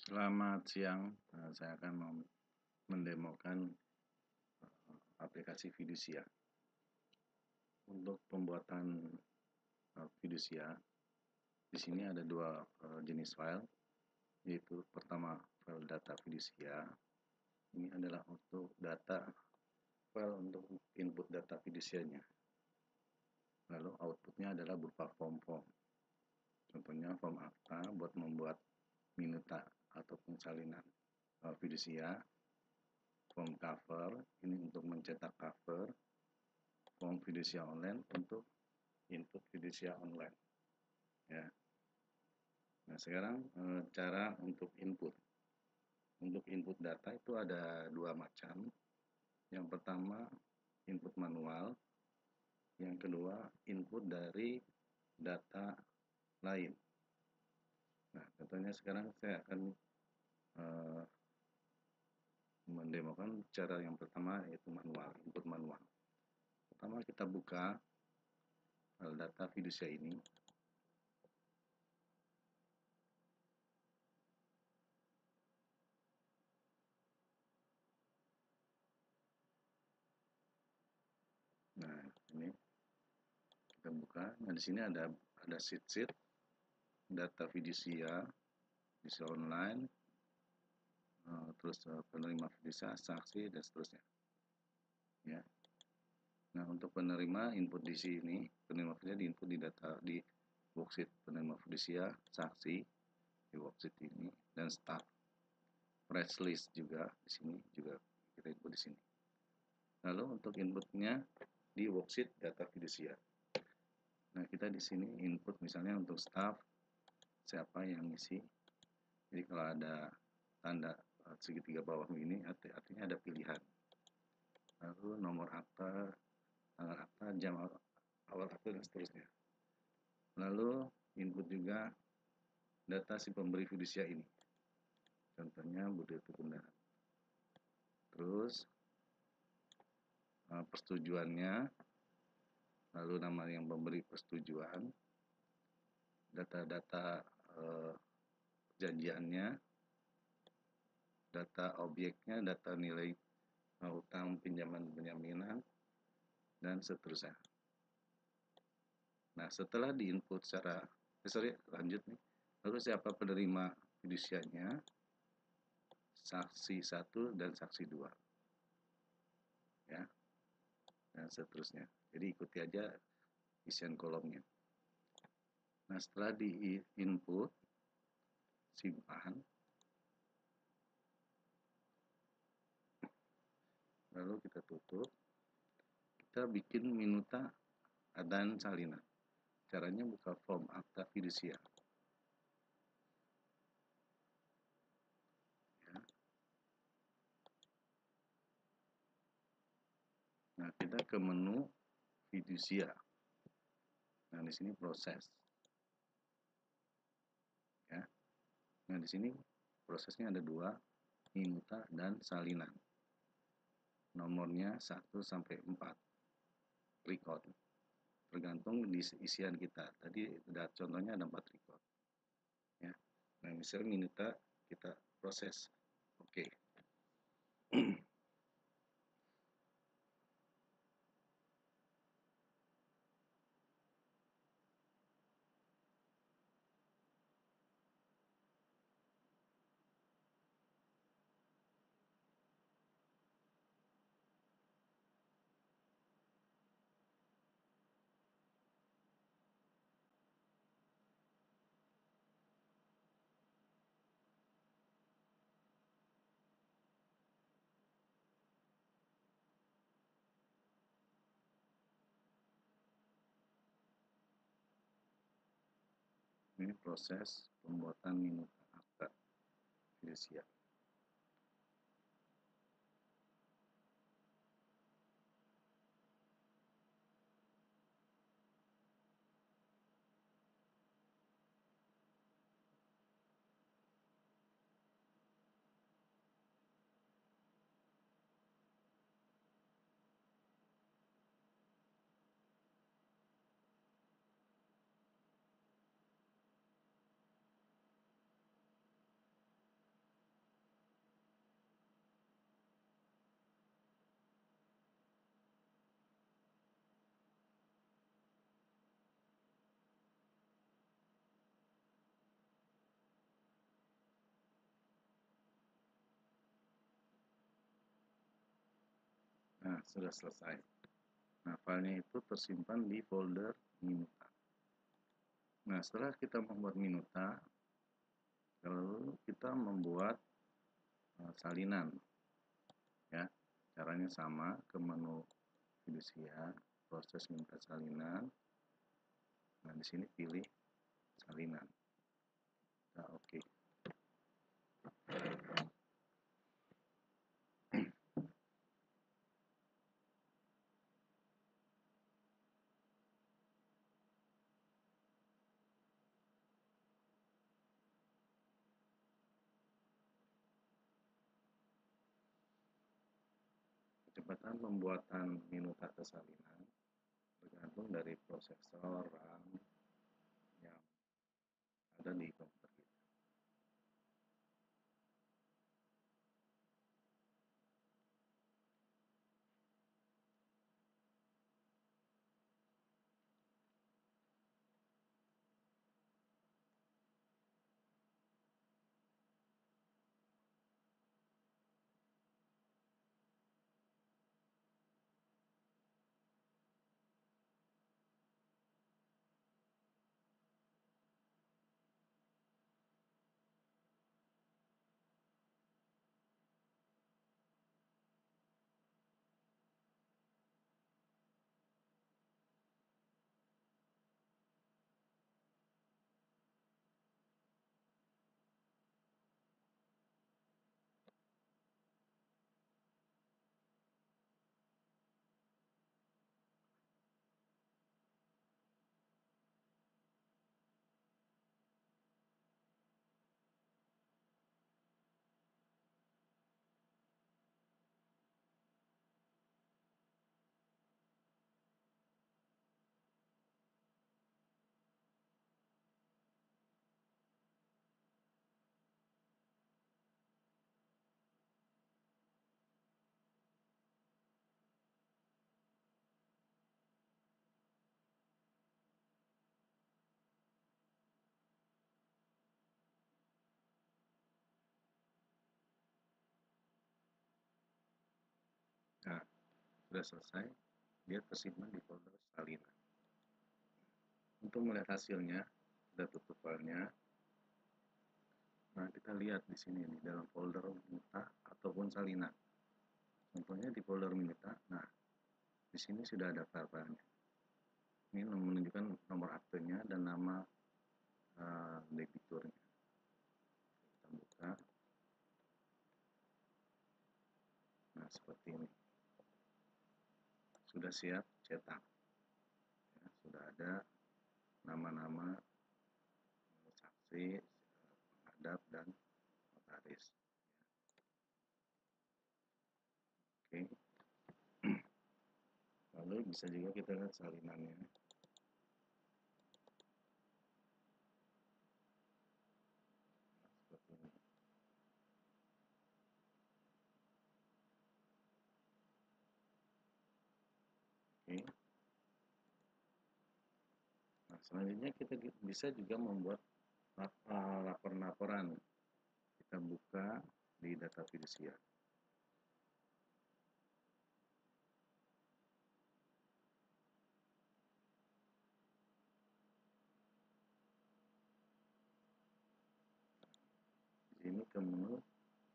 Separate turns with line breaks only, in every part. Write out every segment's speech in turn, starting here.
Selamat siang, saya akan mendemokan aplikasi Fiducia. Untuk pembuatan Fiducia, di sini ada dua jenis file, yaitu pertama file data Fiducia. Ini adalah untuk file untuk input data fiducianya. Lalu outputnya adalah berupa form-form. Contohnya form akta buat membuat minuta ataupun salinan fiducia. Form cover ini untuk mencetak cover, form fiducia online untuk input fiducia online, ya. Nah, sekarang cara untuk input data itu ada dua macam. Yang pertama input manual, yang kedua input dari data lain. Nah, contohnya sekarang saya akan mendemokan cara yang pertama, yaitu input manual. Pertama kita buka data fiducia ini. Nah, ini kita buka. Nah, di sini ada sheet data fiducia online, terus penerima fiducia, saksi, dan seterusnya, ya. Nah, untuk penerima input di sini, penerima fiducia diinput di worksheet penerima fiducia, saksi di worksheet ini, dan staff. Press list juga di sini juga kita input di sini. Lalu untuk inputnya di worksheet data fiducia. Nah, kita di sini input misalnya untuk staff siapa yang ngisi. Jadi kalau ada tanda segitiga bawah ini artinya ada pilihan. Lalu nomor akta, tanggal akta, jam awal akta, dan seterusnya. Lalu input juga data si pemberi fiducia ini. Contohnya Budi Tukundahan. Terus persetujuannya, lalu nama yang memberi persetujuan, data-data perjanjiannya, data objeknya, data nilai utang pinjaman penjaminan, dan seterusnya. Nah, setelah diinput secara lanjut nih. Lalu siapa penerima fiducianya, saksi 1 dan saksi 2, ya, dan seterusnya. Jadi ikuti aja isian kolomnya. Nah, setelah di input, simpan, lalu kita tutup. Kita bikin minuta dan salinan. Caranya buka form akta fiducia, ya. Nah, kita ke menu fiducia. Nah, di sini proses, ya. Nah, di sini prosesnya ada dua, minuta dan salinan. Nomornya 1 sampai 4. Record. Tergantung di isian kita. Tadi contohnya ada 4 record, ya. Nah, misalnya minuta kita proses. Oke. Ini proses pembuatan minuta akta fiducia. sudah selesai. Nah, filenya itu tersimpan di folder Minuta. Nah, setelah kita membuat Minuta, lalu kita membuat salinan. Ya, caranya sama, ke menu fidusia, proses minta salinan. Nah, di sini pilih salinan. Nah, oke. Kecepatan pembuatan Minuta ke salinan tergantung dari prosesor RAM yang ada di komputer kita. Nah, sudah selesai, dia tersimpan di folder salinan. Untuk melihat hasilnya, kita tutup filenya. Nah, kita lihat di sini di dalam folder Minuta ataupun salinan. Contohnya di folder Minuta. Nah, di sini sudah ada file-filenya. Ini menunjukkan nomor aktenya dan nama debiturnya. Kita buka. Nah, seperti ini. Sudah siap cetak. Ya, sudah ada nama-nama saksi, penghadap, dan notaris. Oke. Lalu bisa juga kita lihat salinannya. Seperti ini. Oke. Nah, selanjutnya kita bisa juga membuat laporan-laporan. Kita buka di data fidusia. Di sini ke menu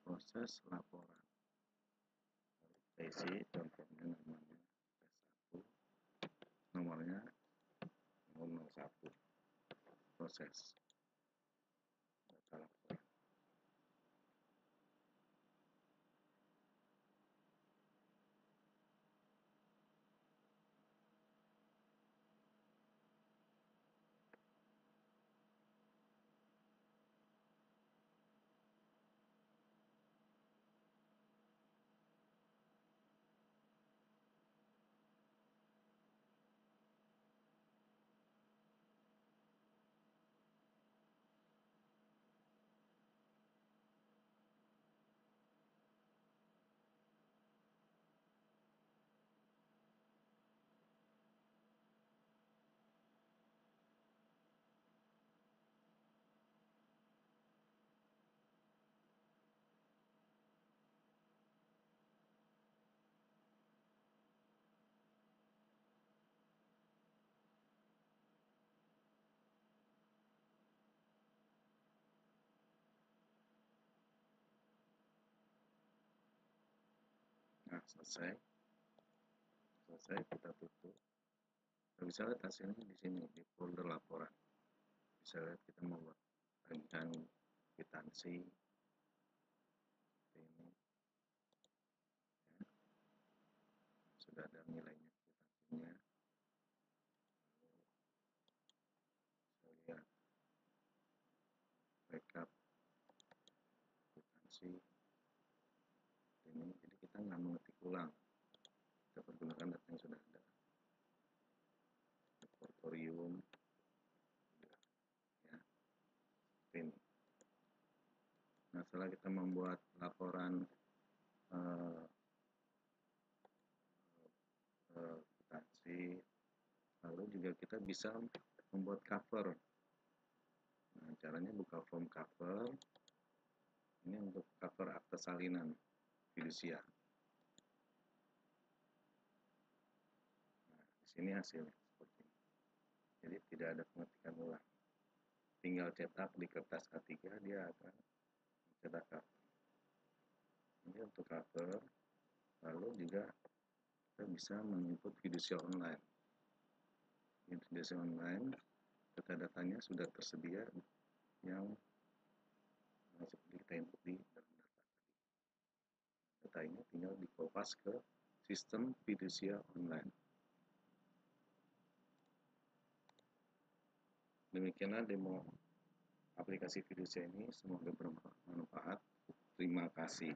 proses laporan. Kita isi contohnya namanya P1, nomornya 001, proses data laporan. selesai kita tutup. Kita bisa lihat hasilnya di sini di folder laporan. Bisa lihat kita membuat tagihan kwitansi ini ya. Sudah ada nilainya kwitansinya. Saya lihat backup kwitansi ini, jadi kita nggak mengetik ulang, kita pergunakan data yang sudah ada. Laboratorium ya, ini. Nah, setelah kita membuat laporan kwitansi, lalu juga kita bisa membuat cover. Nah, caranya buka form cover. Ini untuk cover akte salinan fidusia. Nah, di sini hasilnya seperti ini. Jadi tidak ada pengetikan ulang. Tinggal cetak di kertas A3, dia akan cetak cover. Ini untuk cover. Lalu juga kita bisa menginput fidusia online. Di fidusia online, data-datanya sudah tersedia yang seperti kita input di dalam data. Data ini tinggal dikopas ke sistem fidusia online. Demikianlah demo aplikasi fidusia ini, semoga bermanfaat. Terima kasih.